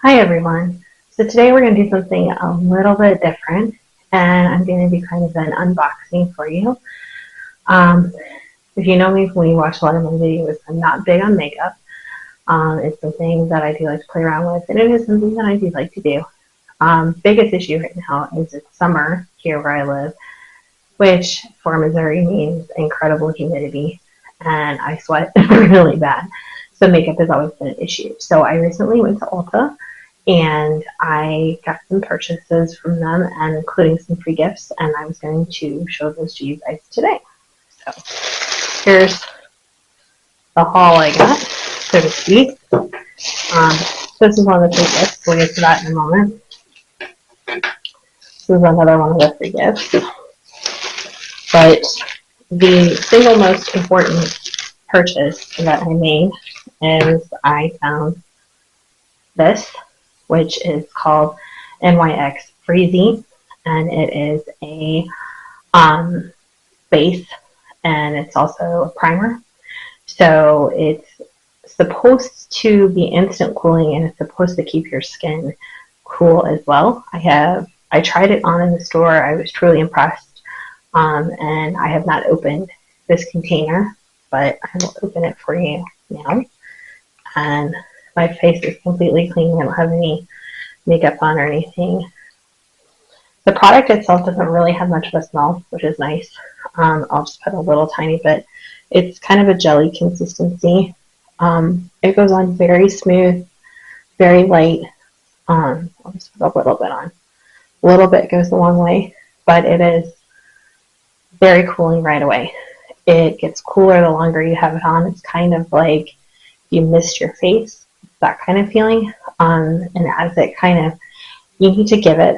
Hi everyone. So today we're going to do something a little bit different, and I'm going to do kind of an unboxing for you. Um, if you know me when you watch a lot of my videos, I'm not big on makeup. It's something that I do like to play around with, and it is something that I do like to do. Biggest issue right now is it's summer here where I live, which for Missouri means incredible humidity, and I sweat really bad. So makeup has always been an issue. So I recently went to Ulta and I got some purchases from them, and including some free gifts, and I was going to show those to you guys today. So here's the haul I got, so to speak. This is one of the free gifts. We'll get to that in a moment. This is another one of the free gifts. But the single most important purchase that I made is I found this, which is called NYX Freezy, and it is a base, and it's also a primer. So it's supposed to be instant cooling, and it's supposed to keep your skin cool as well. I tried it on in the store. I was truly impressed, and I have not opened this container, but I will open it for you now. And my face is completely clean. I don't have any makeup on or anything. The product itself doesn't really have much of a smell, which is nice. I'll just put a little tiny bit. It's kind of a jelly consistency. It goes on very smooth, very light. I'll just put a little bit on. A little bit goes a long way, but it is very cooling right away. It gets cooler the longer you have it on. It's kind of like you mist your face, that kind of feeling. And as it kind of, you need to give it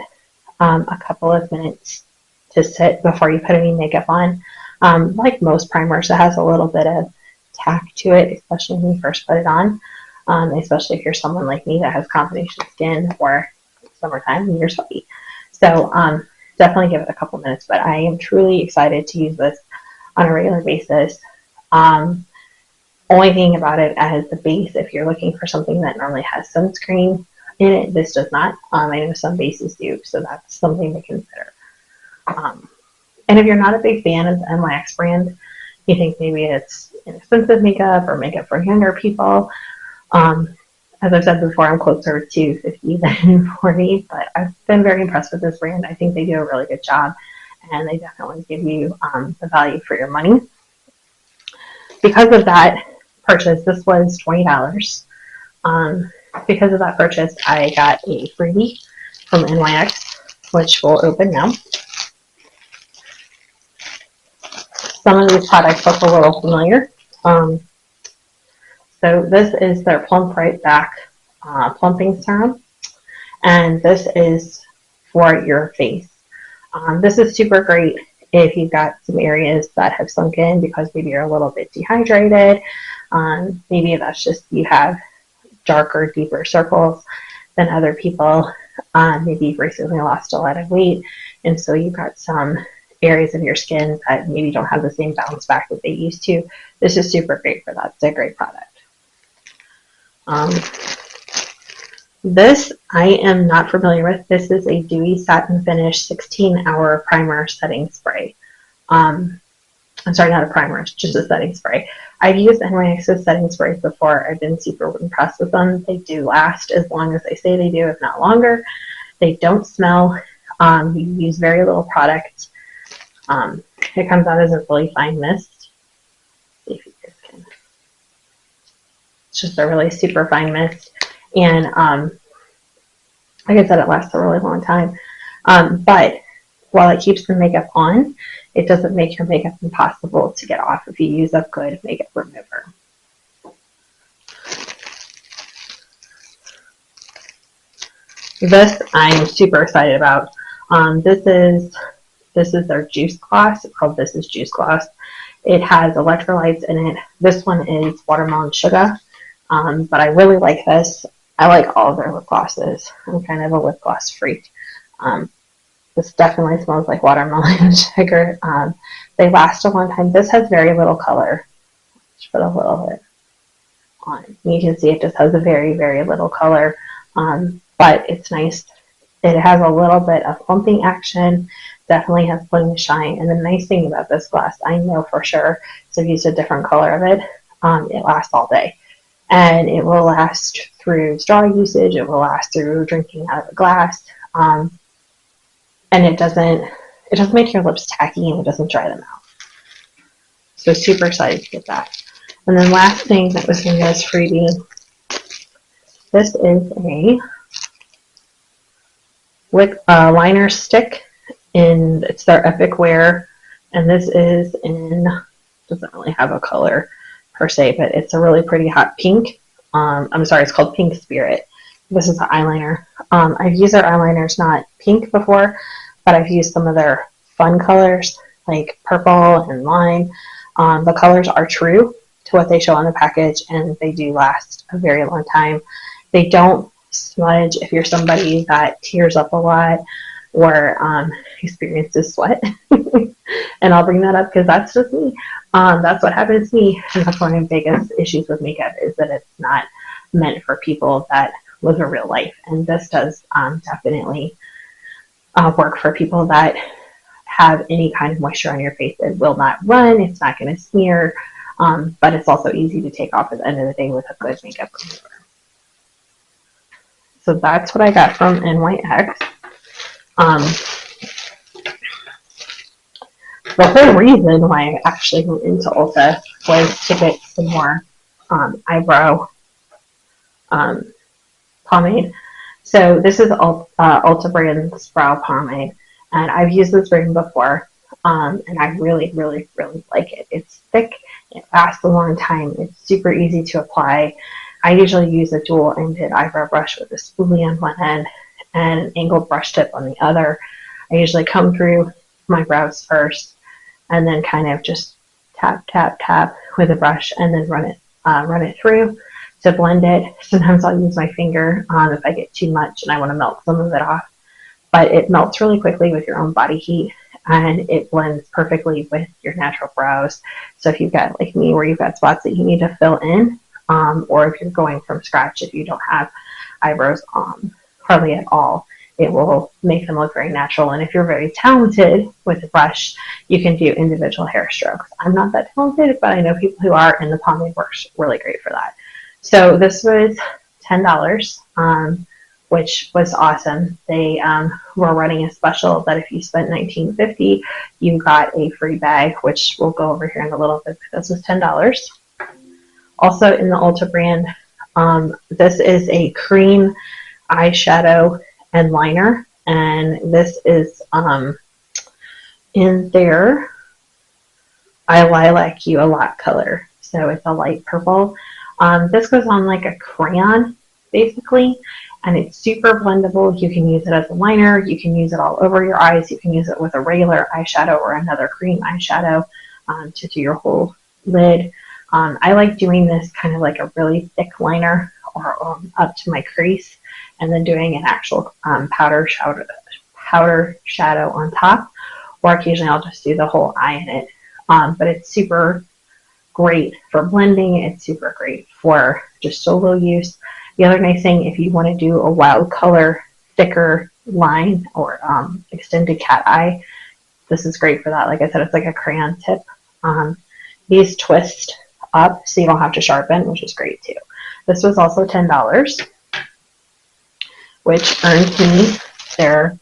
a couple of minutes to sit before you put any makeup on. Like most primers, it has a little bit of tack to it, especially when you first put it on, especially if you're someone like me that has combination skin or summertime and you're sweaty. So definitely give it a couple minutes, but I am truly excited to use this on a regular basis. Only thing about it as the base, if you're looking for something that normally has sunscreen in it, this does not. I know some bases do, so that's something to consider. And if you're not a big fan of the NYX brand, you think maybe it's inexpensive makeup or makeup for younger people. As I've said before, I'm closer to 50 than 40, but I've been very impressed with this brand. I think they do a really good job, and they definitely give you the value for your money. Because of that purchase, this was $20. Because of that purchase, I got a freebie from NYX, which we'll open now. Some of these products look a little familiar. So this is their Plump Right Back Plumping Serum, and this is for your face. This is super great if you've got some areas that have sunk in because maybe you're a little bit dehydrated. Maybe that's just you have darker, deeper circles than other people. Maybe you've recently lost a lot of weight, and so you've got some areas of your skin that maybe don't have the same bounce back that they used to. This is super great for that. It's a great product. This I am not familiar with. This is a Dewy Satin Finish 16-hour primer setting spray. I'm sorry, not a primer, it's just a setting spray. I've used NYX's setting sprays before. I've been super impressed with them. They do last as long as they say they do, if not longer. They don't smell. You use very little product. It comes out as a really fine mist. See if you guys can. It's just a really super fine mist. And like I said, it lasts a really long time. But while it keeps the makeup on, it doesn't make your makeup impossible to get off if you use a good makeup remover. This I'm super excited about. This is their juice gloss. It's called This Is Juice Gloss. It has electrolytes in it. This one is watermelon sugar, but I really like this. I like all of their lip glosses. I'm kind of a lip gloss freak. This definitely smells like watermelon sugar. They last a long time. This has very little color. Just put a little bit on. You can see it just has a very, very little color. but it's nice. It has a little bit of plumping action, definitely has plenty of shine. And the nice thing about this glass, I know for sure, so I've used a different color of it, it lasts all day. And it will last through straw usage, it will last through drinking out of a glass, and it doesn't make your lips tacky and it doesn't dry them out. So super excited to get that. And then last thing that was in this freebie, this is a liner stick, and it's their Epic Wear, and this is in, doesn't really have a color per se, but it's a really pretty hot pink. I'm sorry, it's called Pink Spirit. This is the eyeliner. I've used their eyeliners not pink before, but I've used some of their fun colors like purple and lime. The colors are true to what they show on the package, and they do last a very long time. They don't smudge if you're somebody that tears up a lot or experiences sweat. And I'll bring that up because that's just me. That's what happens to me, and that's one of the biggest issues with makeup, is that it's not meant for people that live a real life. And this does definitely work for people that have any kind of moisture on your face. It will not run, it's not going to smear, but it's also easy to take off at the end of the day with a good makeup remover. So that's what I got from NYX. The whole reason why I actually went into Ulta was to get some more eyebrow pomade. So this is Ulta brand's brow pomade, and I've used this brand before, and I really, really, really like it. It's thick, it lasts a long time, it's super easy to apply. I usually use a dual-ended eyebrow brush with a spoolie on one end and an angled brush tip on the other. I usually come through my brows first, and then kind of just tap, tap, tap with a brush, and then run it through to blend it. Sometimes I'll use my finger if I get too much and I want to melt some of it off. But it melts really quickly with your own body heat, and it blends perfectly with your natural brows. So if you've got, like me, where you've got spots that you need to fill in, or if you're going from scratch, if you don't have eyebrows hardly at all, it will make them look very natural. And if you're very talented with a brush, you can do individual hair strokes. I'm not that talented, but I know people who are, and the pomade works really great for that. So this was $10, which was awesome. They were running a special that if you spent $19.50, you got a free bag, which we'll go over here in a little bit. This was $10. Also in the Ulta brand, this is a cream eyeshadow and liner, and this is in their I Lilac You a Lot color. So it's a light purple. This goes on like a crayon, basically, and it's super blendable. You can use it as a liner, you can use it all over your eyes, you can use it with a regular eyeshadow or another cream eyeshadow to do your whole lid. I like doing this kind of like a really thick liner or up to my crease, and then doing an actual powder shadow on top, or occasionally I'll just do the whole eye in it. But it's super great for blending, it's super great for just solo use. The other nice thing, if you want to do a wild color, thicker line or extended cat eye, this is great for that. Like I said, it's like a crayon tip. These twist up so you don't have to sharpen, which is great too. This was also $10, which earned me their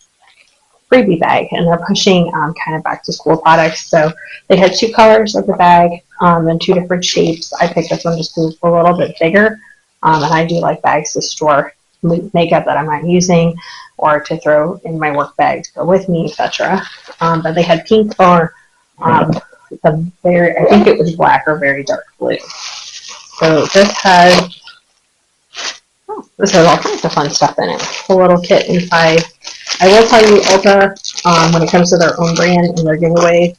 freebie bag, and they're pushing kind of back to school products. So they had two colors of the bag and two different shapes. I picked this one just because it's a little bit bigger, and I do like bags to store makeup that I'm not using or to throw in my work bag to go with me, etc. But they had pink or the very, I think it was black or very dark blue. So this has all kinds of fun stuff in it. A little kit inside. I will tell you, Ulta, when it comes to their own brand and their giveaway,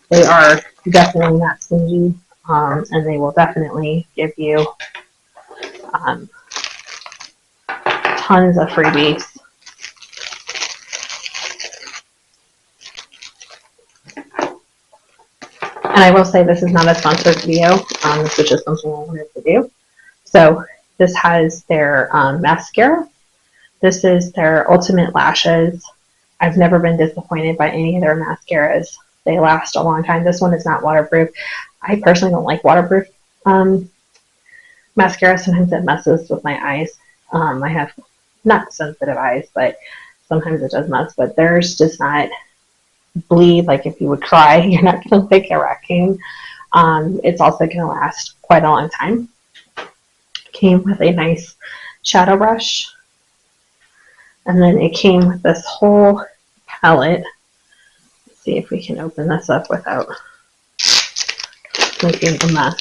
they are definitely not stingy, and they will definitely give you tons of freebies. And I will say this is not a sponsored video. This is just something I wanted to do. So this has their mascara, This is their Ultimate Lashes. I've never been disappointed by any of their mascaras. They last a long time. This one is not waterproof. I personally don't like waterproof mascara. Sometimes it messes with my eyes. I have not sensitive eyes, but sometimes it does mess. But theirs does not bleed like if you would cry. You're not going to look like a raccoon. It's also going to last quite a long time. Came with a nice shadow brush. And then it came with this whole palette. Let's see if we can open this up without making a mess.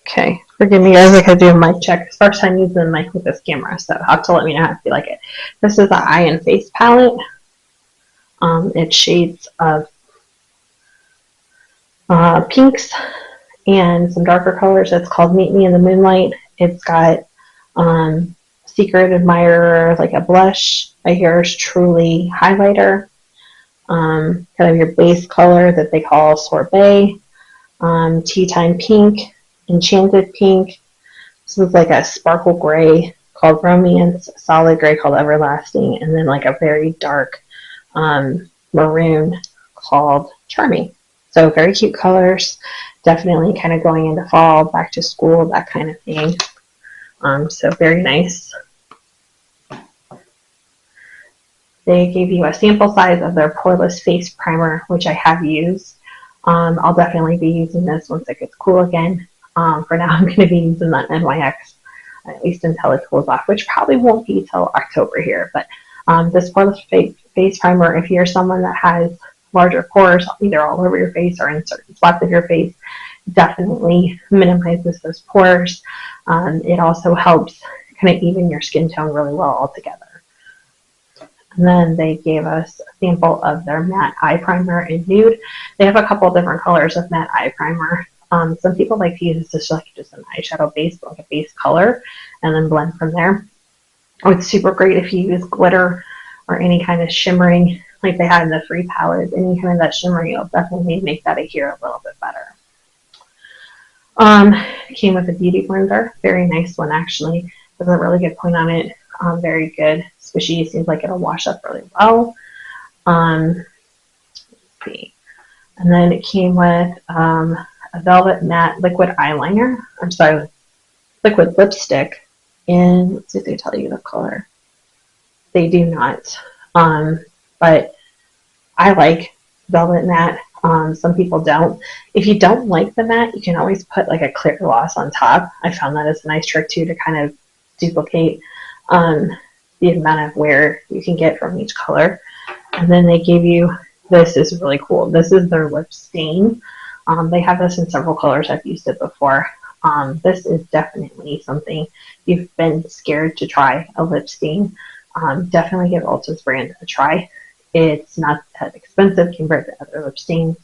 Okay, forgive me guys, I gotta do a mic check. It's the first time using the mic with this camera, so you'll have to let me know how you like it. This is the eye and face palette. It's shades of pinks and some darker colors. It's called Meet Me in the Moonlight. It's got Secret Admirer, like a blush, a Yours Truly highlighter, kind of your base color that they call Sorbet, Tea Time Pink, Enchanted Pink. This is like a sparkle gray called Romance, solid gray called Everlasting, and then like a very dark maroon called Charming. So very cute colors, definitely kind of going into fall, back to school, that kind of thing. So very nice. They gave you a sample size of their Poreless Face Primer, which I have used. I'll definitely be using this once it gets cool again. For now, I'm going to be using that NYX, at least until it cools off, which probably won't be till October here. But this Poreless Face Primer, if you're someone that has larger pores, either all over your face or in certain spots of your face, definitely minimizes those pores. It also helps kind of even your skin tone really well altogether. And then they gave us a sample of their matte eye primer in nude. They have a couple different colors of matte eye primer. Some people like to use this like just an eyeshadow base, like a base color, and then blend from there. Oh, it's super great if you use glitter or any kind of shimmering, like they had in the free palette. Any kind of that shimmering, it'll definitely make that adhere a little bit better. Came with a beauty blender, very nice one actually. Has a really good point on it. Very good, squishy. Seems like it'll wash up really well. Let's see. And then it came with a velvet matte liquid eyeliner. I'm sorry, liquid lipstick. And let's see if they tell you the color. They do not. But I like velvet matte. Some people don't. If you don't like the matte, you can always put like a clear gloss on top. I found that as a nice trick too to kind of duplicate the amount of wear you can get from each color. And then they gave you, this is really cool. This is their lip stain. They have this in several colors. I've used it before. This is definitely something you've been scared to try, a lip stain. Definitely give Ulta's brand a try. It's not that expensive compared to other lip stains,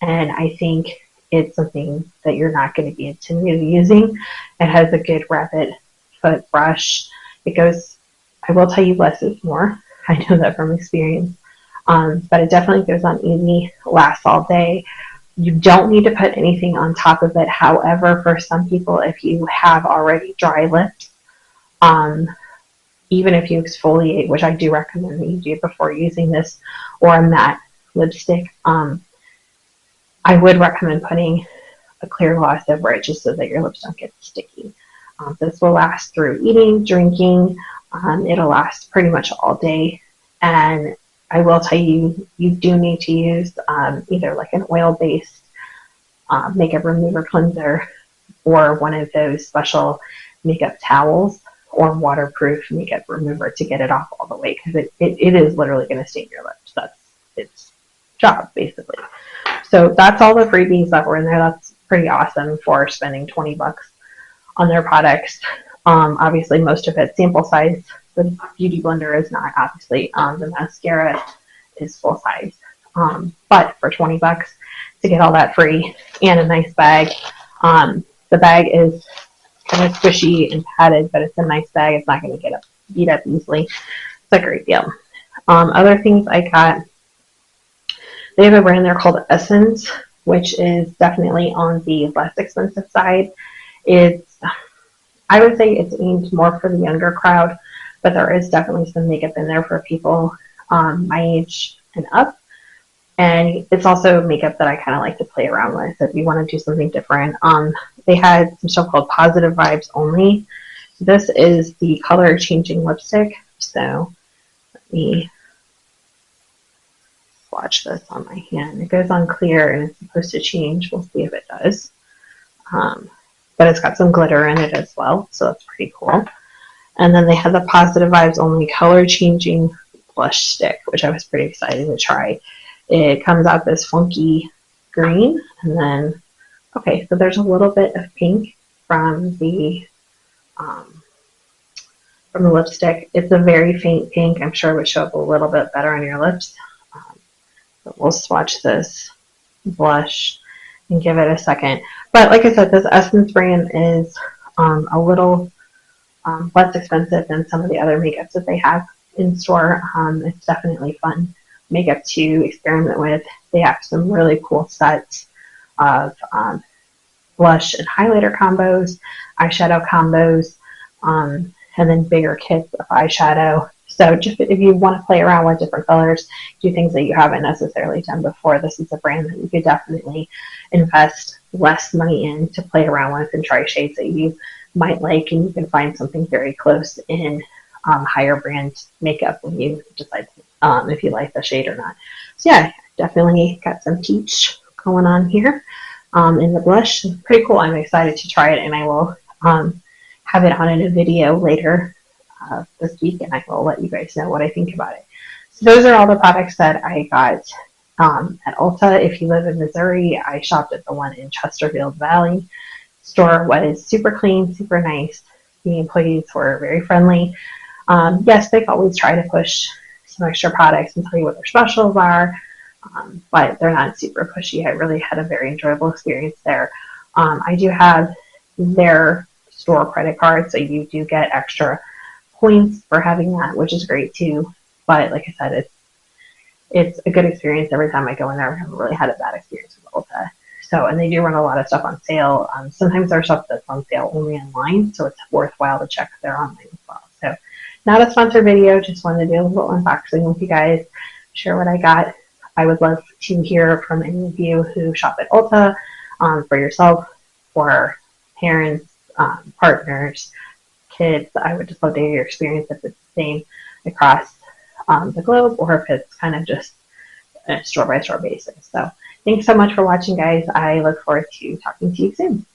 and I think it's something that you're not going to be intimidated using. It has a good rabbit foot brush. It goes, I will tell you, less is more. I know that from experience, but it definitely goes on easy, lasts all day. You don't need to put anything on top of it. However, for some people, if you have already dry lips, even if you exfoliate, which I do recommend that you do before using this, or a matte lipstick, I would recommend putting a clear gloss over it just so that your lips don't get sticky. This will last through eating, drinking. It'll last pretty much all day. And I will tell you, you do need to use either like an oil-based makeup remover cleanser or one of those special makeup towels or waterproof makeup remover to get it off all the way, because it is literally going to stain your lips. That's its job, basically. So that's all the freebies that were in there. That's pretty awesome for spending $20 on their products. Obviously, most of it sample size. The beauty blender is not, obviously. The mascara is full size. But for $20 to get all that free and a nice bag, the bag is kind of squishy and padded, but it's a nice bag. It's not going to get beat up easily. It's a great deal. Other things I got, They have a brand there called Essence, which is definitely on the less expensive side. It's, I would say it's aimed more for the younger crowd, but there is definitely some makeup in there for people my age and up. And it's also makeup that I kind of like to play around with if you want to do something different. They had some stuff called Positive Vibes Only. This is the color changing lipstick. So let me swatch this on my hand. It goes on clear and it's supposed to change. We'll see if it does. But it's got some glitter in it as well, so that's pretty cool. And then they have the Positive Vibes Only color changing blush stick, which I was pretty excited to try. It comes out this funky green, and then, okay, so there's a little bit of pink from the lipstick. It's a very faint pink. I'm sure it would show up a little bit better on your lips. But we'll swatch this blush and give it a second. But like I said, this Essence brand is a little less expensive than some of the other makeups that they have in store. It's definitely fun makeup to experiment with. They have some really cool sets of blush and highlighter combos, eyeshadow combos, and then bigger kits of eyeshadow. So just if you want to play around with different colors, do things that you haven't necessarily done before, this is a brand that you could definitely invest less money in to play around with and try shades that you might like, and you can find something very close in higher brand makeup when you decide if you like the shade or not. So yeah, definitely got some peach going on here in the blush. It's pretty cool. I'm excited to try it, and I will have it on in a video later this week, and I will let you guys know what I think about it. So those are all the products that I got at Ulta. If you live in Missouri, I shopped at the one in Chesterfield Valley. Store was super clean, super nice. The employees were very friendly. Yes, they always try to push some extra products and tell you what their specials are, but they're not super pushy. I really had a very enjoyable experience there. I do have their store credit card, so you do get extra points for having that, which is great too. But like I said, it's a good experience every time I go in there. I haven't really had a bad experience with Ulta. So, and they do run a lot of stuff on sale. Sometimes there's stuff that's on sale only online, so it's worthwhile to check their online as well. So, not a sponsored video, just wanted to do a little unboxing with you guys, share what I got. I would love to hear from any of you who shop at Ulta, for yourself, for parents, partners, kids. I would just love to hear your experience if it's the same across the globe, or if it's kind of just a store by store basis. So thanks so much for watching, guys. I look forward to talking to you soon.